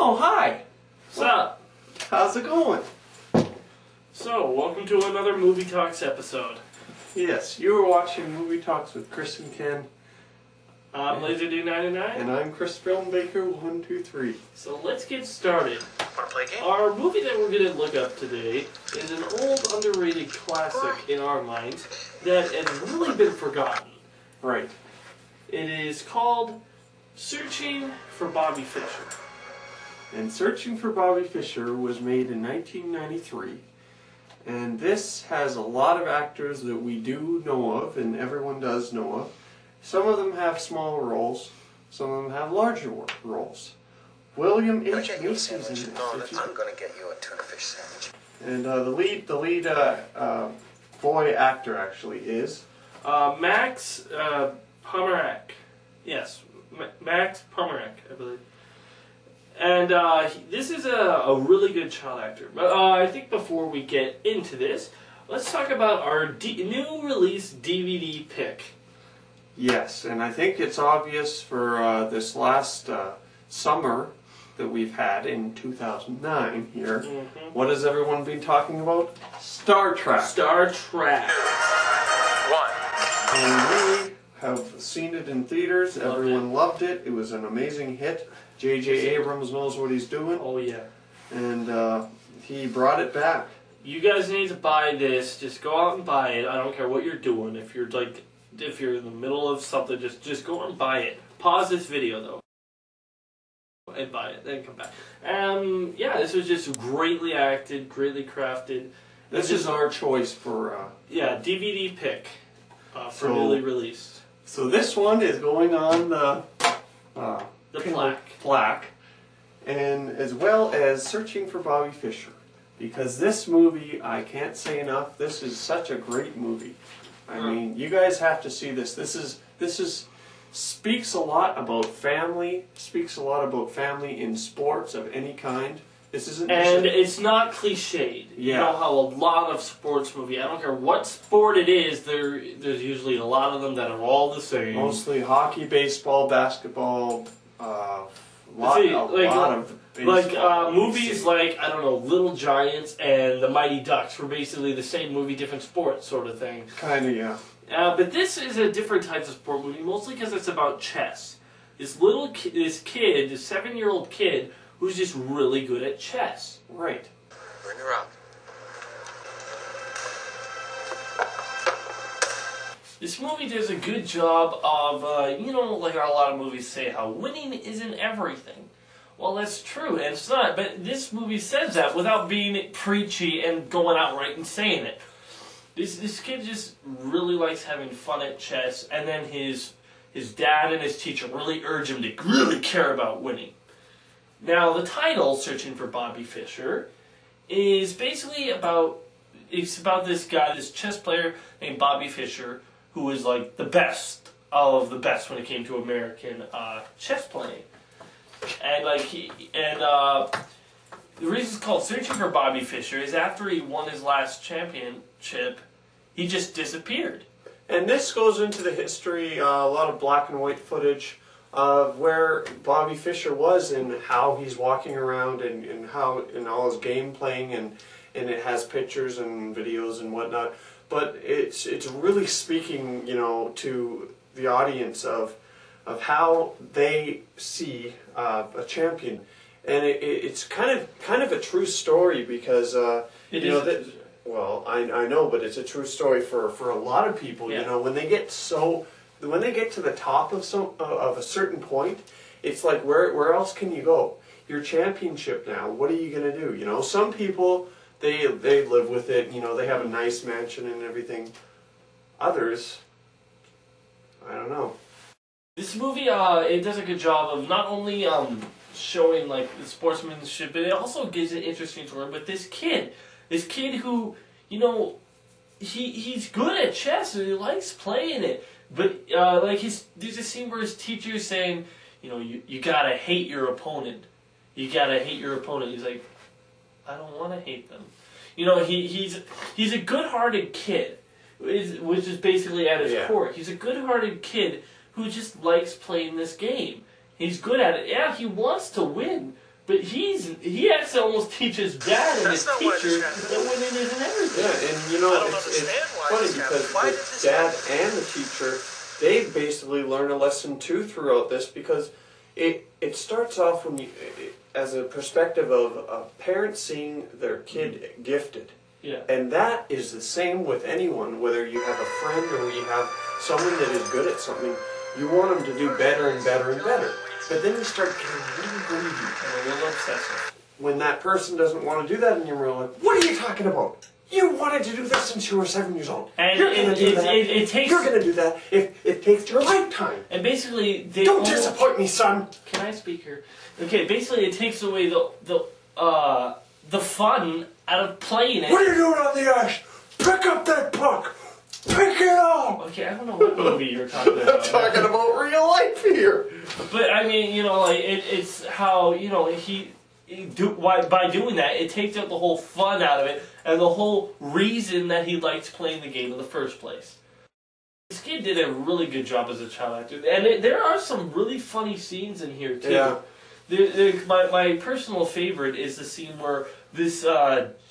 Oh, hi. What's up? How's it going? So, welcome to another Movie Talks episode. Yes, you were watching Movie Talks with Chris and Ken. I'm LaserD99. And I'm Chris Filmbaker123. So let's get started. Want to play a game? Our movie that we're going to look up today is an old, underrated classic in our minds that has really been forgotten. Right. It is called Searching for Bobby Fischer. And Searching for Bobby Fischer was made in 1993. And this has a lot of actors that we do know of, and everyone does know of. Some of them have smaller roles, some of them have larger roles. William H. Macy's in this. I'm going to get you a tuna fish sandwich. And the lead boy actor actually is Max Pomerak. Yes, Max Pomerak, I believe. And this is a really good child actor. But I think before we get into this, let's talk about our new release DVD pick. Yes, and I think it's obvious for this last summer that we've had in 2009 here. Mm-hmm. What has everyone been talking about? Star Trek. Star Trek. 1. And we have seen it in theaters. Everyone loved it. It was an amazing hit. J.J. Abrams knows what he's doing. Oh, yeah. And he brought it back. You guys need to buy this. Just go out and buy it. I don't care what you're doing. If you're in the middle of something, just go and buy it. Pause this video, though. And buy it. Then come back. Yeah, this was just greatly acted, greatly crafted. This is our choice for... yeah, DVD pick for newly released. So this one is going on the plaque, and as well as Searching for Bobby Fischer, because this movie, I can't say enough, this is such a great movie. I mean, you guys have to see this. This is speaks a lot about family, in sports of any kind. This isn't, and it's not cliched. Yeah. You know how a lot of sports movies, I don't care what sport it is, there's usually a lot of them that are all the same. Mostly hockey, baseball, basketball, a lot of baseball. Movies like, I don't know, Little Giants and The Mighty Ducks were basically the same movie, different sports sort of thing. Kinda, yeah. But this is a different type of sport movie, mostly because it's about chess. This 7-year-old kid, who's just really good at chess. Right. Bring her up. This movie does a good job of, like a lot of movies say, how winning isn't everything. Well, that's true, and it's not, but this movie says that without being preachy and going outright and saying it. This kid just really likes having fun at chess, and then his dad and his teacher really urge him to really care about winning. Now, the title, Searching for Bobby Fischer, is basically about this guy, this chess player named Bobby Fischer, who was like the best of the best when it came to American chess playing. And the reason it's called Searching for Bobby Fischer is after he won his last championship, he just disappeared. And this goes into the history, a lot of black and white footage of where Bobby Fischer was and how he's walking around and how in all his game playing, and it has pictures and videos and whatnot. But it's really speaking, to the audience of how they see a champion, and it's kind of a true story because well, I know, but it's a true story for a lot of people. Yeah. When they get to the top of a certain point, it's like where else can you go? Your championship now. What are you gonna do? Some people they live with it. They have a nice mansion and everything. Others, I don't know. This movie, it does a good job of not only showing like the sportsmanship, but it also gives an interesting story with this kid who, he's good at chess and he likes playing it, but there's a scene where his teacher is saying, you gotta hate your opponent. You gotta hate your opponent. He's like, I don't want to hate them. He's a good-hearted kid, which is basically at his core. He's a good-hearted kid who just likes playing this game. He's good at it. Yeah, he wants to win, But he actually almost teaches Dad and his That's not what I teacher understand. that winning isn't everything. Yeah, and you know, I don't it's understand why funny this happened. because Why the did this dad happen? and the teacher, they basically learn a lesson too throughout this, because it starts off when as a perspective of a parent seeing their kid gifted. Yeah. And that is the same with anyone, whether you have a friend or you have someone that is good at something, you want them to do better and better and better. But then you start getting really greedy And a little obsessive. when that person doesn't want to do that, and you're like, what are you talking about? You wanted to do this since you were 7 years old. And You're going to do that. it takes... You're going to do that if it takes your lifetime. And basically, they Don't disappoint me, son. Can I speak here? Okay, basically, it takes away the fun out of playing it. What are you doing on the ice? Pick up that puck. Pick it up. Okay, I don't know what movie you're talking I'm about. talking about real life here. But I mean, you know, like it's how by doing that, it takes out the whole fun out of it and the whole reason that he liked playing the game in the first place. This kid did a really good job as a child actor, and there are some really funny scenes in here too. Yeah. My personal favorite is the scene where this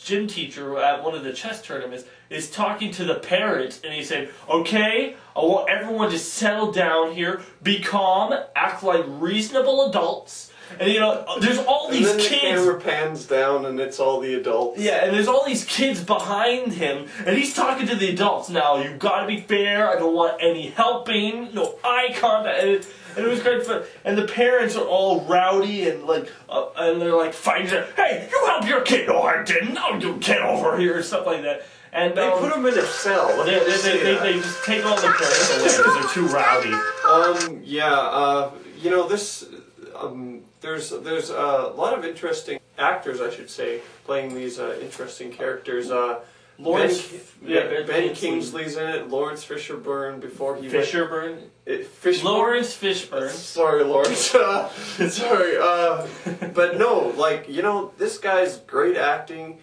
gym teacher at one of the chess tournaments is talking to the parents, and he said, "Okay, I want everyone to settle down here, be calm, act like reasonable adults." And you know, there's all these and then kids. the camera pans down, and it's all the adults. Yeah, and there's all these kids behind him, and he's talking to the adults. Now, you gotta be fair. I don't want any helping, no eye contact. And it was great fun. And the parents are all rowdy and and they're like fighting. Hey, you help your kid? No, I didn't. No, you get over here and stuff like that. And They put him in a cell. they just take all the parents away because they're too rowdy. You know, this. There's a lot of interesting actors, I should say, playing these interesting characters. Ben Kingsley's in it. Lawrence Fishburne before he Fishburne. Lawrence Fishburne. Sorry, Lawrence. Sorry. But no, like, you know, this guy's great acting.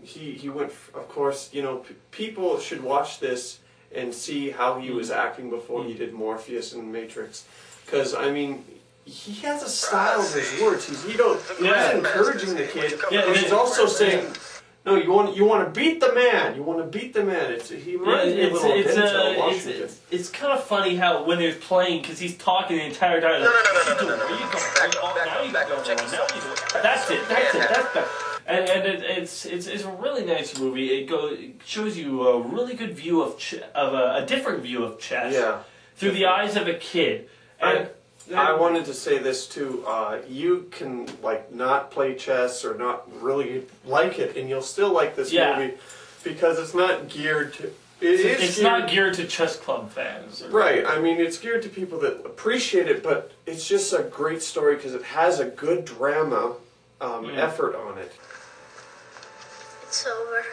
He went. Of course, you know, people should watch this and see how he was acting before he did Morpheus and Matrix, because I mean. He has a style of his words. He's encouraging the kid. Yeah, and he's also saying, "No, you want to beat the man. You want to beat the man." He reminds me a little of Denzel Washington. It's kind of funny how when they're playing, because he's talking the entire time. No. That's it. And it's a really nice movie. It shows you a really good view of a different view of chess. Yeah. Through the eyes of a kid. And I wanted to say this too. You can not play chess or not really like it, and you'll still like this movie because it's not geared to. It's not geared to chess club fans. Right. I mean, it's geared to people that appreciate it, but it's just a great story because it has a good drama effort on it. It's over.